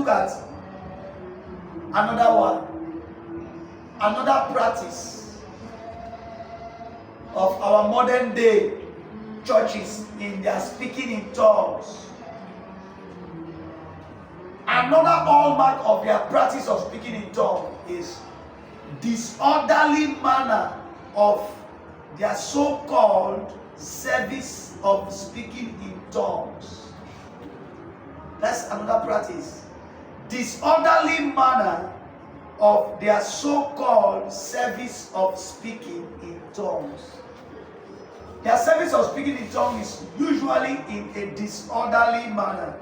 look at another one, another practice of our modern day churches in their speaking in tongues. Another hallmark of their practice of speaking in tongues is disorderly manner of their so-called service of speaking in tongues. That's another practice. Disorderly manner of their so-called service of speaking in tongues. Their service of speaking in tongues is usually in a disorderly manner.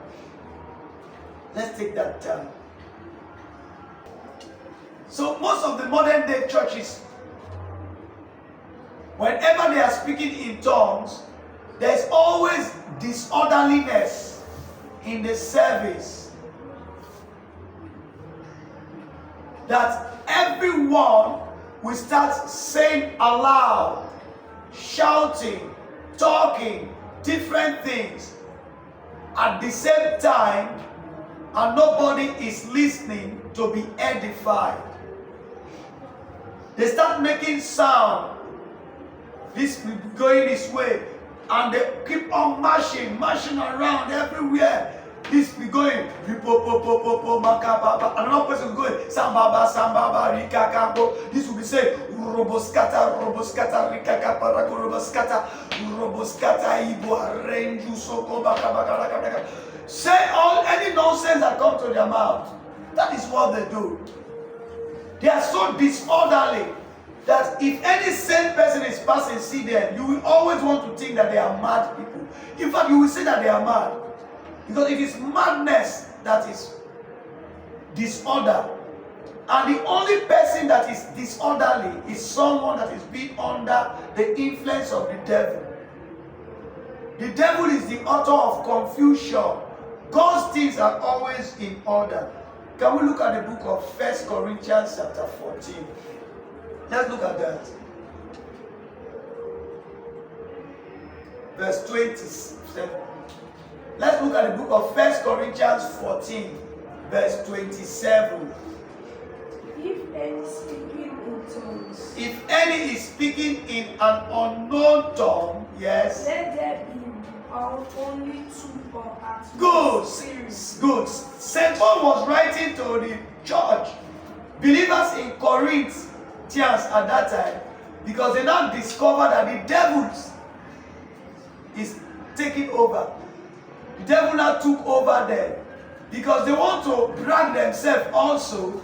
Let's take that down. So most of the modern day churches, whenever they are speaking in tongues, there's always disorderliness in the service. That everyone will start saying aloud, shouting, talking, different things at the same time, and nobody is listening to be edified. They start making sound, this going this way, and they keep on marching around everywhere. This be going, another person is going, sambaba, rikakabo. This will be saying, roboskata, rikakapa, roboskata, ibu, arenju, soko, baka. Say all any nonsense that comes to their mouth. That is what they do. They are so disorderly that if any sane person is passing, see them, you will always want to think that they are mad people. In fact, you will say that they are mad. Because it is madness that is disorder. And the only person that is disorderly is someone that is being under the influence of the devil. The devil is the author of confusion. God's things are always in order. Can we look at the book of 1 Corinthians chapter 14? Let's look at that. Verse 27. Let's look at the book of 1 Corinthians 14, verse 27. If any speaking in tongues. If any is speaking in an unknown tongue, yes. Let there be only two or at Good. series. Good. St. Paul was writing to the church, believers in Corinth at that time, because they now discovered that the devil is taking over. The devil now took over them because they want to brand themselves also,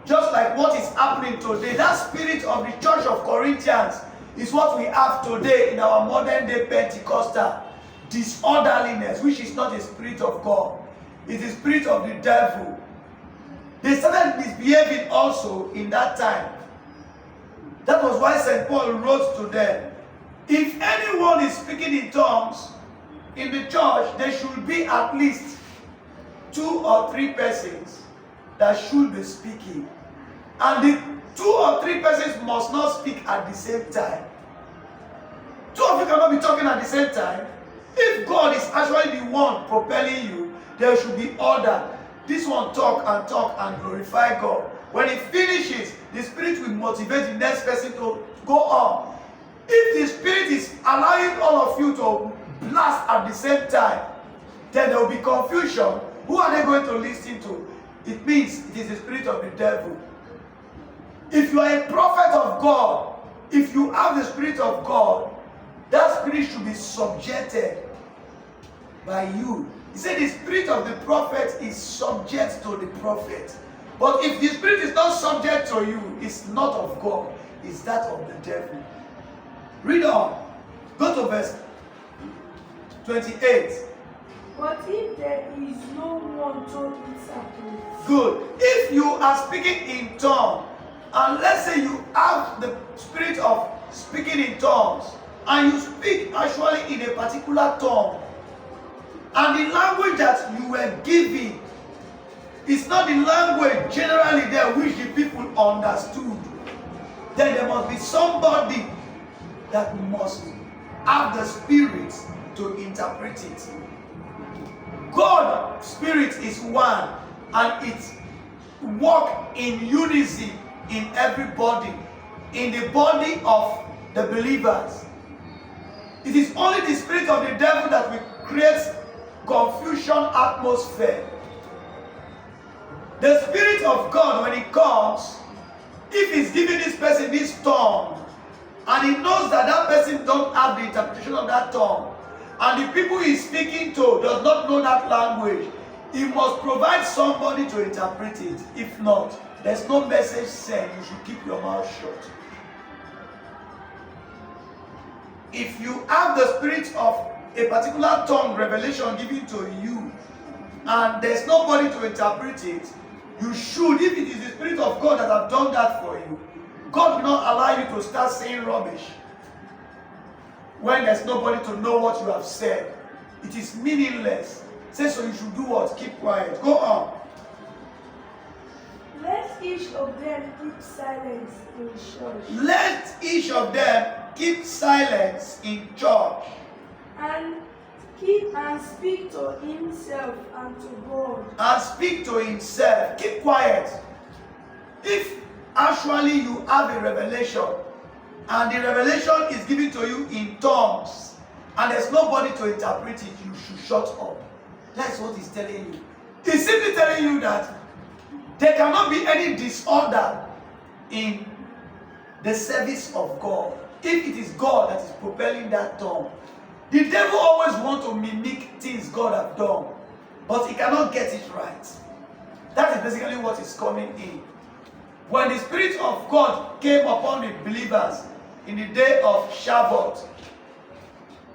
just like what is happening today. That spirit of the church of Corinthians is what we have today in our modern day Pentecostal disorderliness, which is not a spirit of God. It's the spirit of the devil. They started misbehaving also in that time. That was why St. Paul wrote to them, if anyone is speaking in tongues in the church, there should be at least 2 or 3 persons that should be speaking. And the 2 or 3 persons must not speak at the same time. 2 of you cannot be talking at the same time. If God is actually the one propelling you, there should be order. This one talk and glorify God. When it finishes, the Spirit will motivate the next person to go on. If the Spirit is allowing all of you to blast at the same time, then there will be confusion. Who are they going to listen to? It means it is the spirit of the devil. If you are a prophet of God, if you have the Spirit of God, that spirit should be subjected by you. He said the spirit of the prophet is subject to the prophet. But if the spirit is not subject to you, it's not of God, it's that of the devil. Read on. Go to verse 28. But if there is no one to interpret. Good. If you are speaking in tongues, and let's say you have the spirit of speaking in tongues, and you speak actually in a particular tongue, and the language that you were given is not the language generally there which the people understood, then there must be somebody that must have the spirit to interpret it. God Spirit is one, and it work in unison in everybody, in the body of the believers. It is only the spirit of the devil that will create confusion atmosphere. The Spirit of God, when it comes, if he's giving this person this tongue, and he knows that that person don't have the interpretation of that tongue, and the people he's speaking to does not know that language, he must provide somebody to interpret it. If not, there's no message sent. You should keep your mouth shut. If you have the spirit of a particular tongue revelation given to you, and there's nobody to interpret it, you should, if it is the Spirit of God that have done that for you, God will not allow you to start saying rubbish when there's nobody to know what you have said. It is meaningless. Say, so you should do what? Keep quiet. Go on. Let each of them keep silence in church. Let each of them keep silence in church. And speak to himself and to God. And speak to himself. Keep quiet. If actually you have a revelation, and the revelation is given to you in tongues, and there's nobody to interpret it, you should shut up. That's what he's telling you. He's simply telling you that there cannot be any disorder in the service of God if it is God that is propelling that tongue. The devil always wants to mimic things God has done, but he cannot get it right. That is basically what is coming in. When the Spirit of God came upon the believers in the day of Shavuot,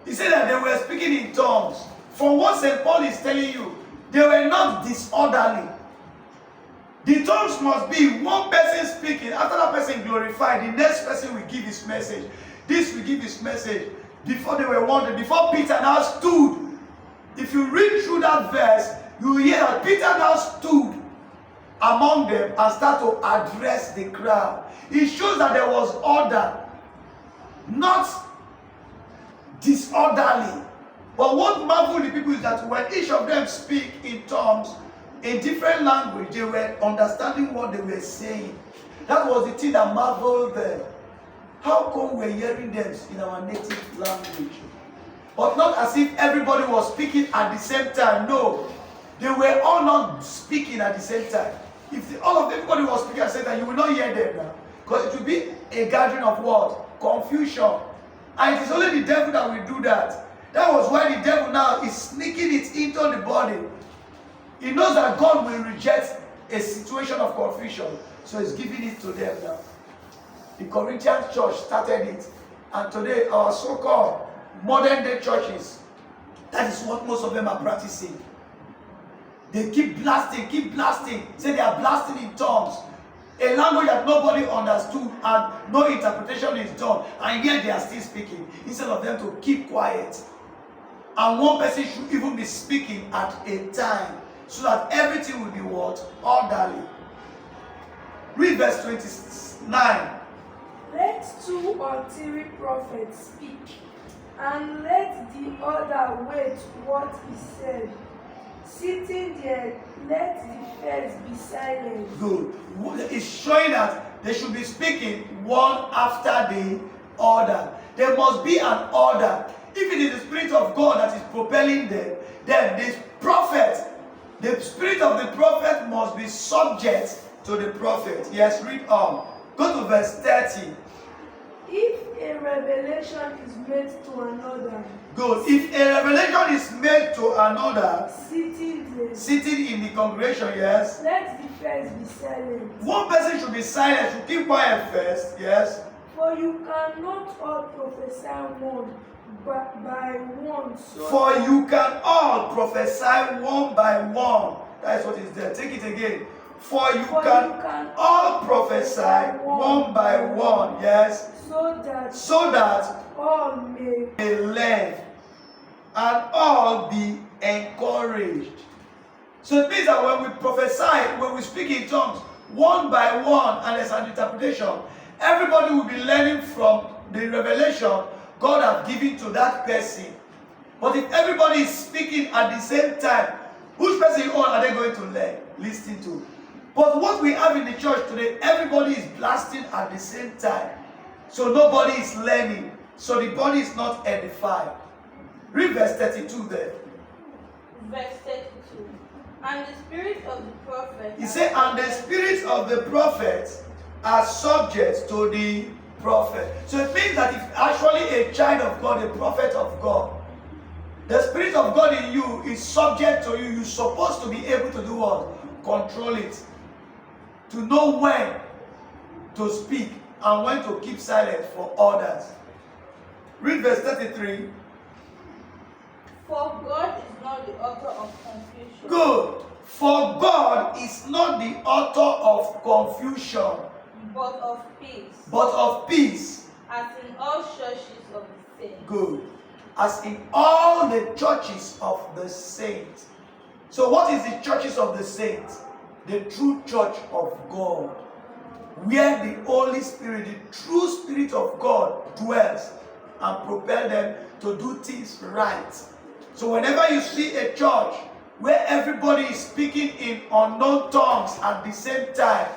he said that they were speaking in tongues. From what St. Paul is telling you, they were not disorderly. The tongues must be one person speaking. After that person glorified, the next person will give his message. This will give his message. Before they were wondering, before Peter now stood, if you read through that verse, you will hear that Peter now stood among them and start to address the crowd. It shows that there was order, not disorderly. But what marveled the people is that when each of them speak in tongues, in different language, they were understanding what they were saying. That was the thing that marveled them. How come we're hearing them in our native language? But not as if everybody was speaking at the same time. No. They were all not speaking at the same time. If everybody was speaking at the same time, you will not hear them now. Because it will be a gathering of what? Confusion. And it is only the devil that will do that. That was why the devil now is sneaking it into the body. He knows that God will reject a situation of confusion. So he's giving it to them now. The Corinthian church started it. And today our so-called modern day churches, that is what most of them are practicing. They keep blasting. Say they are blasting in tongues. A language that nobody understood and no interpretation is done. And yet they are still speaking. Instead of them to keep quiet. And one person should even be speaking at a time. So that everything will be what? Orderly. Read verse 29. Let 2 or 3 prophets speak, and let the other wait what is said. Sitting there, let the first be silent. Good. It's showing that they should be speaking one after the other. There must be an order. If it is the Spirit of God that is propelling them, then the prophet, the spirit of the prophet must be subject to the prophet. Yes, read on. Go to verse 30. If a revelation is made to another. Good. If a revelation is made to another, sitting in the congregation, yes. Let the first be silent. One person should be silent, should keep quiet first, yes. For you cannot all prophesy one by one. For you can all prophesy one by one. That is what is there. Take it again. For you can all prophesy one by one. Yes. So that all may learn and all be encouraged. So it means that when we prophesy, when we speak in tongues, one by one, and there's an interpretation, everybody will be learning from the revelation God has given to that person. But if everybody is speaking at the same time, Which person on are they going to learn, listen to? But what we have in the church today, everybody is blasting at the same time. So nobody is learning. So the body is not edified. Read verse 32 there. Verse 32. And the spirit of the prophet. He said, and the spirits of the prophets are subject to the prophet. So it means that if actually a child of God, a prophet of God, the spirit of God in you is subject to you. You're supposed to be able to do what? Control it. To know when to speak and when to keep silent for others. Read verse 33. For God is not the author of confusion. Good. For God is not the author of confusion, But of peace. but of peace. As in all churches of the saints. Good. As in all the churches of the saints. So what is the churches of the saints? The true church of God. Where the Holy Spirit, the true Spirit of God dwells and propel them to do things right. So whenever you see a church where everybody is speaking in unknown tongues at the same time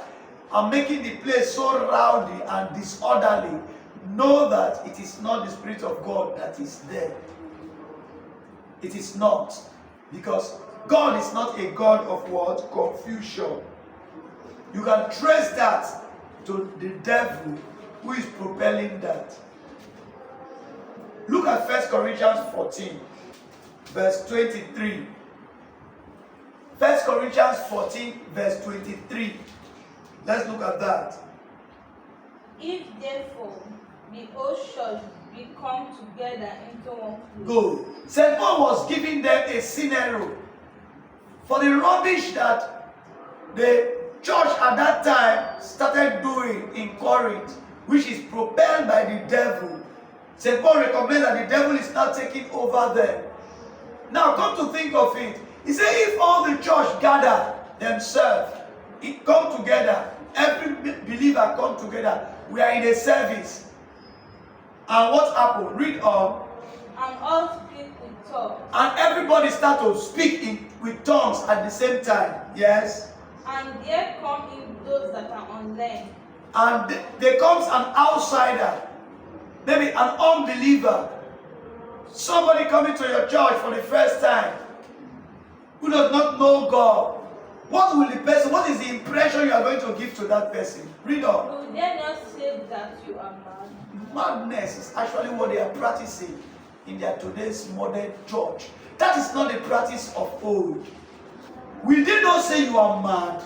and making the place so rowdy and disorderly, know that it is not the Spirit of God that is there. It is not. Because God is not a God of what? Confusion. You can trace that to the devil who is propelling that. Look at 1 Corinthians 14, verse 23. 1 Corinthians 14, verse 23. Let's look at that. If therefore the whole church be come together into one place. Good. St. Paul was giving them a scenario for the rubbish that the church at that time started doing in Corinth, which is propelled by the devil. St. Paul recommends that the devil is not taking over them. Now come to think of it. He said if all the church gather themselves, it come together, every believer come together, we are in a service. And what happened? Read on. And all speak with tongues. And everybody start to speak with tongues at the same time. Yes. And there come in those that are unlearned. And there comes an outsider, maybe an unbeliever, somebody coming to your church for the first time, who does not know God. What will the person, what is the impression you are going to give to that person? Read on. Will they not say that you are mad? Madness is actually what they are practicing in their today's modern church. That is not the practice of old. Will they not say you are mad?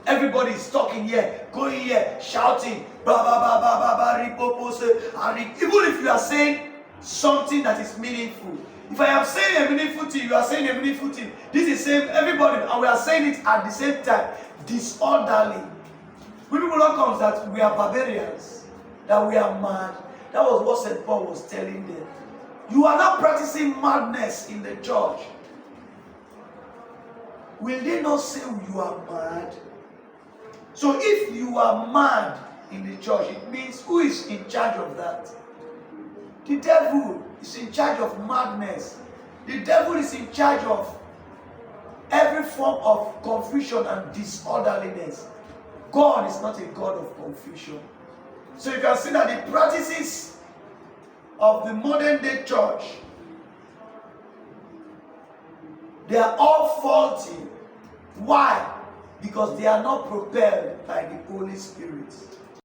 Everybody is talking here, going here, shouting, ba ba ba ba ba ba, ripopose, even if you are saying something that is meaningful. If I am saying a meaningful thing, you are saying a meaningful thing. This is same, everybody, and we are saying it at the same time, disorderly. When people don't come that we are barbarians, that we are mad. That was what St. Paul was telling them. You are not practicing madness in the church. Will they not say you are mad? So if you are mad in the church, it means who is in charge of that? The devil is in charge of madness. The devil is in charge of every form of confusion and disorderliness. God is not a God of confusion. So you can see that the practices of the modern day church, they are all faulty. Why? Because they are not propelled by the Holy Spirit.